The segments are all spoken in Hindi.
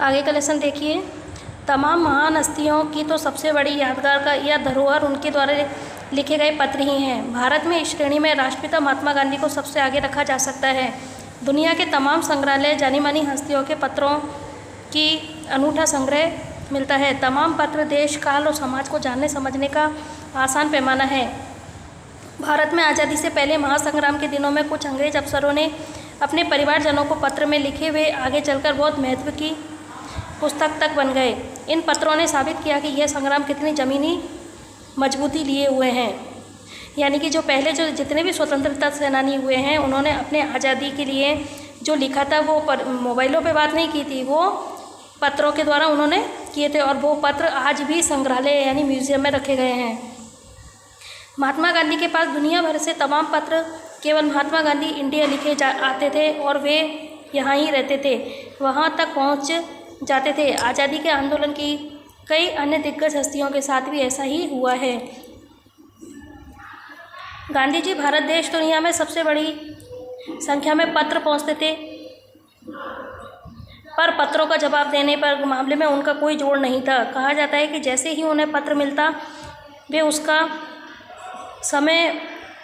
आगे का लेसन देखिए। तमाम महान हस्तियों की तो सबसे बड़ी यादगार का या धरोहर उनके द्वारा लिखे गए पत्र ही हैं। भारत में इस श्रेणी में राष्ट्रपिता महात्मा गांधी को सबसे आगे रखा जा सकता है। दुनिया के तमाम संग्रहालय जानी मानी हस्तियों के पत्रों की अनूठा संग्रह मिलता है। तमाम पत्र देश, काल और समाज को जानने समझने का आसान पैमाना है। भारत में आज़ादी से पहले महासंग्राम के दिनों में कुछ अंग्रेज अफसरों ने अपने परिवारजनों को पत्र में लिखे हुए आगे चलकर बहुत महत्व की पुस्तक तक बन गए। इन पत्रों ने साबित किया कि यह संग्राम कितनी ज़मीनी मजबूती लिए हुए हैं। यानी कि जो पहले जितने भी स्वतंत्रता सेनानी हुए हैं, उन्होंने अपने आज़ादी के लिए जो लिखा था वो मोबाइलों पे बात नहीं की थी, वो पत्रों के द्वारा उन्होंने किए थे। और वो पत्र आज भी संग्रहालय यानी म्यूजियम में रखे गए हैं। महात्मा गांधी के पास दुनिया भर से तमाम पत्र केवल महात्मा गांधी इंडिया लिखे आते थे और वे यहाँ ही रहते थे, वहाँ तक पहुँच जाते थे। आज़ादी के आंदोलन की कई अन्य दिग्गज हस्तियों के साथ भी ऐसा ही हुआ है। गांधी जी भारत देश दुनिया में सबसे बड़ी संख्या में पत्र पहुँचते थे, पर पत्रों का जवाब देने पर मामले में उनका कोई जोड़ नहीं था। कहा जाता है कि जैसे ही उन्हें पत्र मिलता वे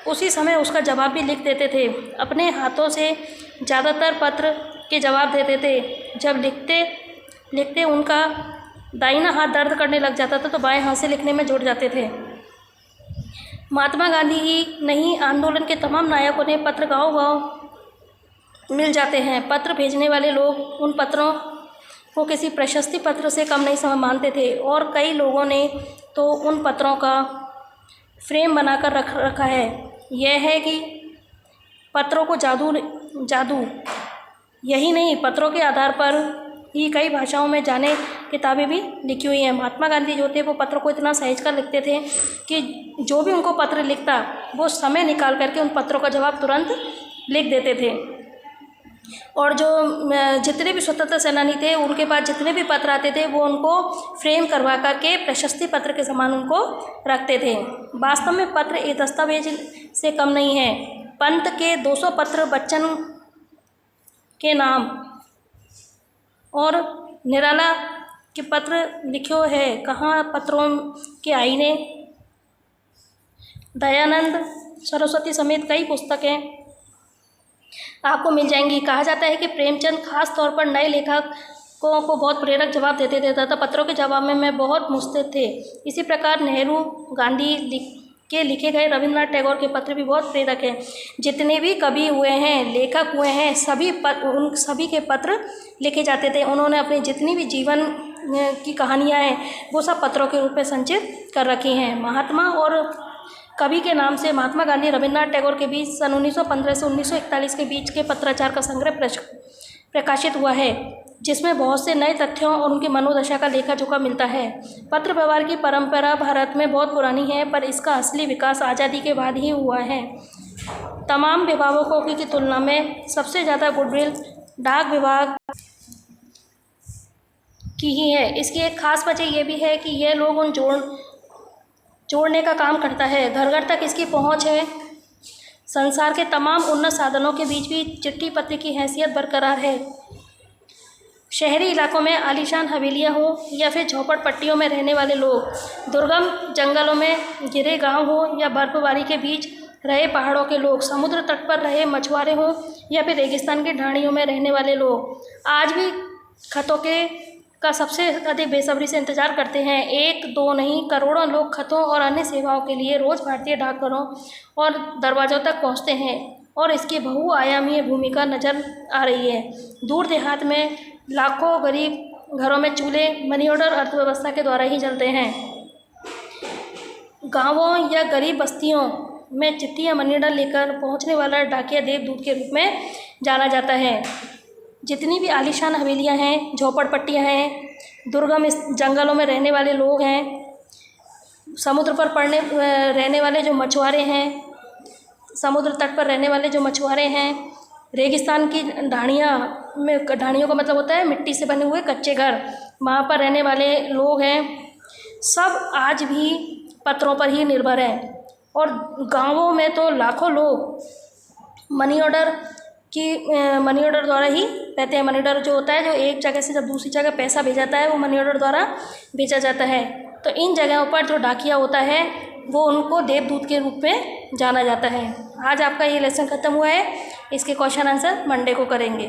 उसी समय उसका जवाब भी लिख देते थे। अपने हाथों से ज़्यादातर पत्र के जवाब देते थे। जब लिखते उनका दाहिना हाथ दर्द करने लग जाता था तो बाएं हाथ से लिखने में जुट जाते थे। महात्मा गांधी ही नहीं, आंदोलन के तमाम नायकों ने पत्र गांव-गांव मिल जाते हैं। पत्र भेजने वाले लोग उन पत्रों को किसी प्रशस्ति पत्र से कम नहीं मानते थे और कई लोगों ने तो उन पत्रों का फ्रेम बनाकर रखा है। यह है कि पत्रों को जादू यही नहीं, पत्रों के आधार पर ही कई भाषाओं में जाने किताबें भी लिखी हुई हैं। महात्मा गांधी जो थे वो पत्रों को इतना सहेज कर लिखते थे कि जो भी उनको पत्र लिखता वो समय निकाल करके उन पत्रों का जवाब तुरंत लिख देते थे। और जो जितने भी स्वतंत्रता सेनानी थे उनके पास जितने भी पत्र आते थे वो उनको फ्रेम करवा करके प्रशस्ति पत्र के समान उनको रखते थे। वास्तव में पत्र एक दस्तावेज से कम नहीं है। पंत के 200 पत्र बच्चन के नाम और निराला के पत्र लिखो है। कहाँ पत्रों के आईने, दयानंद सरस्वती समेत कई पुस्तकें आपको मिल जाएंगी। कहा जाता है कि प्रेमचंद खास तौर पर नए लेखकों को बहुत प्रेरक जवाब देते थे तथा पत्रों के जवाब में बहुत मुस्तैद थे। इसी प्रकार नेहरू, गांधी के लिखे गए रविंद्रनाथ टैगोर के पत्र भी बहुत प्रेरक हैं। जितने भी कवि हुए हैं, लेखक हुए हैं, उन सभी के पत्र लिखे जाते थे। उन्होंने अपनी जितनी भी जीवन की कहानियाँ हैं वो सब पत्रों के रूप में संचित कर रखी हैं। महात्मा और कवि के नाम से महात्मा गांधी रविंद्रनाथ टैगोर के बीच सन 1915 से 1941 के बीच के पत्राचार का संग्रह प्रकाशित हुआ है, जिसमें बहुत से नए तथ्यों और उनकी मनोदशा का लेखा जोखा मिलता है। पत्र व्यवहार की परंपरा भारत में बहुत पुरानी है, पर इसका असली विकास आज़ादी के बाद ही हुआ है। तमाम विभागों की तुलना में सबसे ज़्यादा गुडविल डाक विभाग की ही है। इसकी एक खास वजह यह भी है कि यह लोग उन जोड़ने का काम करता है। घर घर तक इसकी पहुंच है। संसार के तमाम उन्नत साधनों के बीच भी चिट्ठी पत्र की हैसियत बरकरार है। शहरी इलाकों में आलीशान हवेलियां हो या फिर झोपड़पट्टियों में रहने वाले लोग, दुर्गम जंगलों में घिरे गांव हो या बर्फबारी के बीच रहे पहाड़ों के लोग, समुद्र तट पर रहे मछुआरे हों या फिर रेगिस्तान की ढाणियों में रहने वाले लोग, आज भी खतों का सबसे अधिक बेसब्री से इंतजार करते हैं। एक दो नहीं, करोड़ों लोग खतों और अन्य सेवाओं के लिए रोज़ भारतीय डाकघरों और दरवाज़ों तक पहुंचते हैं और इसकी बहुआयामी भूमिका नज़र आ रही है। दूर देहात में लाखों गरीब घरों में चूल्हे मनी ऑर्डर अर्थव्यवस्था के द्वारा ही चलते हैं। गाँवों या गरीब बस्तियों में चिट्ठी या मनी ऑर्डर लेकर पहुँचने वाला डाकिया देवदूत के रूप में जाना जाता है। जितनी भी आलीशान हवेलियां हैं, झोपड़पट्टियां हैं, दुर्गम इस जंगलों में रहने वाले लोग हैं, समुद्र पर रहने वाले जो मछुआरे हैं, समुद्र तट पर रहने वाले जो मछुआरे हैं, रेगिस्तान की ढाणियों का मतलब होता है मिट्टी से बने हुए कच्चे घर, वहाँ पर रहने वाले लोग हैं, सब आज भी पत्रों पर ही निर्भर हैं। और गाँवों में तो लाखों लोग मनी ऑर्डर कि मनी ऑर्डर द्वारा ही रहते हैं। मनी ऑर्डर जो होता है, जो एक जगह से जब दूसरी जगह पैसा भेजाता है, वो मनी ऑर्डर द्वारा भेजा जाता है। तो इन जगहों पर जो डाकिया होता है वो उनको देवदूत के रूप में जाना जाता है। आज आपका ये लेसन ख़त्म हुआ है। इसके क्वेश्चन आंसर मंडे को करेंगे।